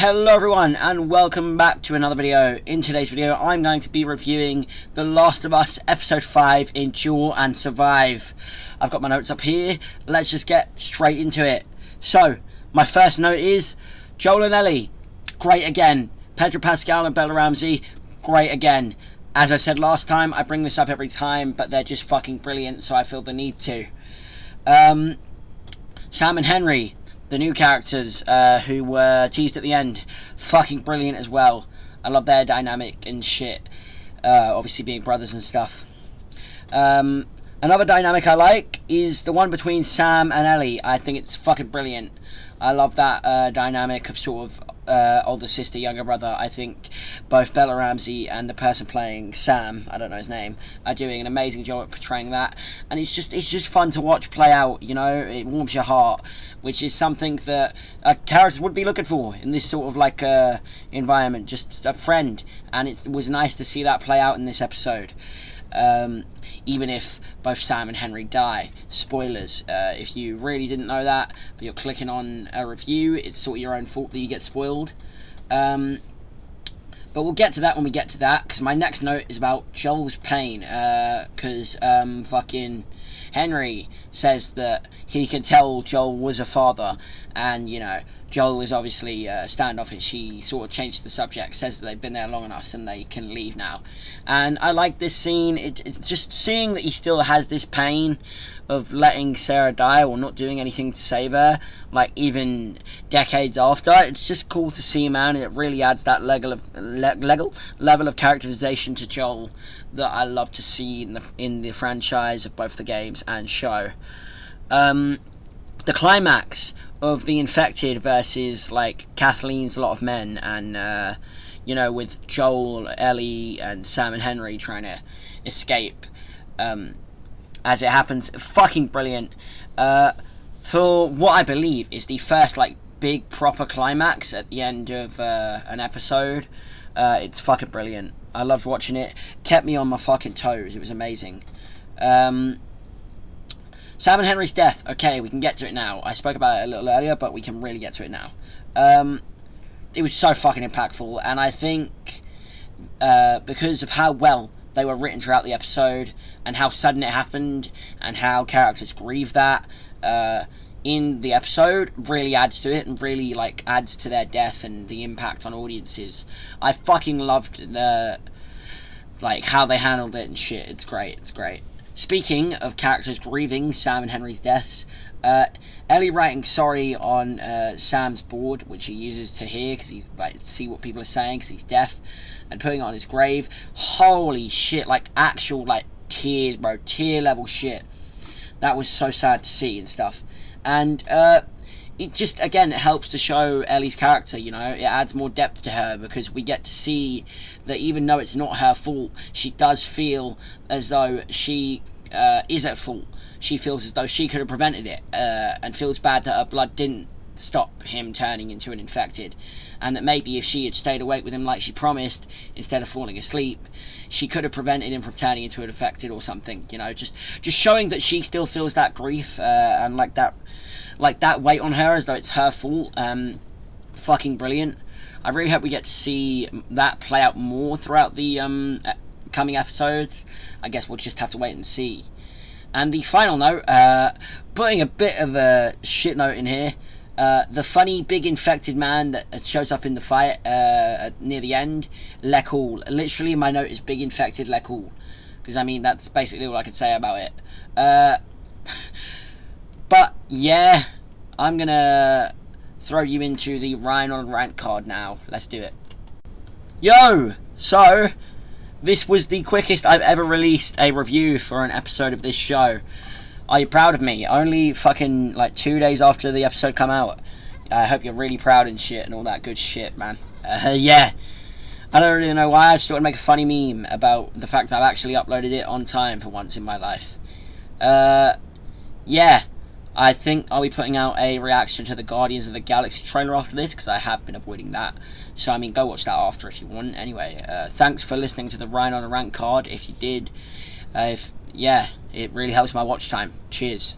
Hello everyone and welcome back to another video. In today's video I'm going to be reviewing The Last of Us Episode 5, Endure and Survive. I've got my notes up here, let's just get straight into it. So, my first note is, Joel and Ellie, great again. Pedro Pascal and Bella Ramsey, great again. As I said last time, I bring this up every time, but they're just fucking brilliant, so I feel the need to. Sam and Henry, the new characters who were teased at the end, fucking brilliant as well. I love their dynamic and shit, obviously being brothers and stuff. Another dynamic I like is the one between Sam and Ellie. I think it's fucking brilliant. I love that dynamic of sort of older sister, younger brother. I think both Bella Ramsey and the person playing Sam, I don't know his name, are doing an amazing job at portraying that, and it's just fun to watch play out. You know, it warms your heart, which is something that characters would be looking for in this sort of like environment. Just a friend, and it was nice to see that play out in this episode. Even if both Sam and Henry die. Spoilers, if you really didn't know that, but you're clicking on a review, it's sort of your own fault that you get spoiled. But we'll get to that when we get to that, because my next note is about Joel's pain, because fucking Henry says that he can tell Joel was a father, and, you know, Joel is obviously standoffish. He sort of changed the subject, says that they've been there long enough and they can leave now. And I like this scene. It's just seeing that he still has this pain of letting Sarah die or not doing anything to save her, like even decades after. It's just cool to see, man, and it really adds that level of characterization to Joel that I love to see in the franchise of both the games and show. The climax of the infected versus like Kathleen's lot of men, and you know, with Joel, Ellie, and Sam and Henry trying to escape as it happens, fucking brilliant. For what I believe is the first like big proper climax at the end of an episode, it's fucking brilliant. I loved watching it. Kept me on my fucking toes. It was amazing. Sam and Henry's death. Okay, we can get to it now. I spoke about it a little earlier, but we can really get to it now. It was so fucking impactful, and I think because of how well they were written throughout the episode, and how sudden it happened, and how characters grieve that in the episode, really adds to it, and really like adds to their death and the impact on audiences. I fucking loved the like how they handled it and shit. It's great. It's great. Speaking of characters grieving Sam and Henry's deaths, Ellie writing sorry on Sam's board, which he uses to hear because he's like to see what people are saying because he's deaf, and putting it on his grave. Holy shit! Like actual like tears, bro, tear level shit. That was so sad to see and stuff. And it just, again, it helps to show Ellie's character, you know. It adds more depth to her because we get to see that even though it's not her fault, she does feel as though she is at fault. She feels as though she could have prevented it, and feels bad that her blood didn't stop him turning into an infected, and that maybe if she had stayed awake with him like she promised instead of falling asleep, she could have prevented him from turning into an infected or something, you know. Just showing that she still feels that grief and like that weight on her as though it's her fault. Fucking brilliant. I really hope we get to see that play out more throughout the coming episodes. I guess we'll just have to wait and see. And the final note, putting a bit of a shit note in here, the funny big infected man that shows up in the fight near the end, Lekul. Literally my note is big infected Lekul, because I mean that's basically all I could say about it. But yeah, I'm gonna throw you into the Ryan on Rant card now. Let's do it. Yo! So, this was the quickest I've ever released a review for an episode of this show. Are you proud of me? Only fucking like 2 days after the episode come out. I hope you're really proud and shit and all that good shit, man. Yeah. I don't really know why. I just thought I'd make a funny meme about the fact that I've actually uploaded it on time for once in my life. Yeah. I think I'll be putting out a reaction to the Guardians of the Galaxy trailer after this, because I have been avoiding that. So, I mean, go watch that after if you want. Anyway, thanks for listening to the Ryan on a Rant card, if you did. Yeah, it really helps my watch time. Cheers.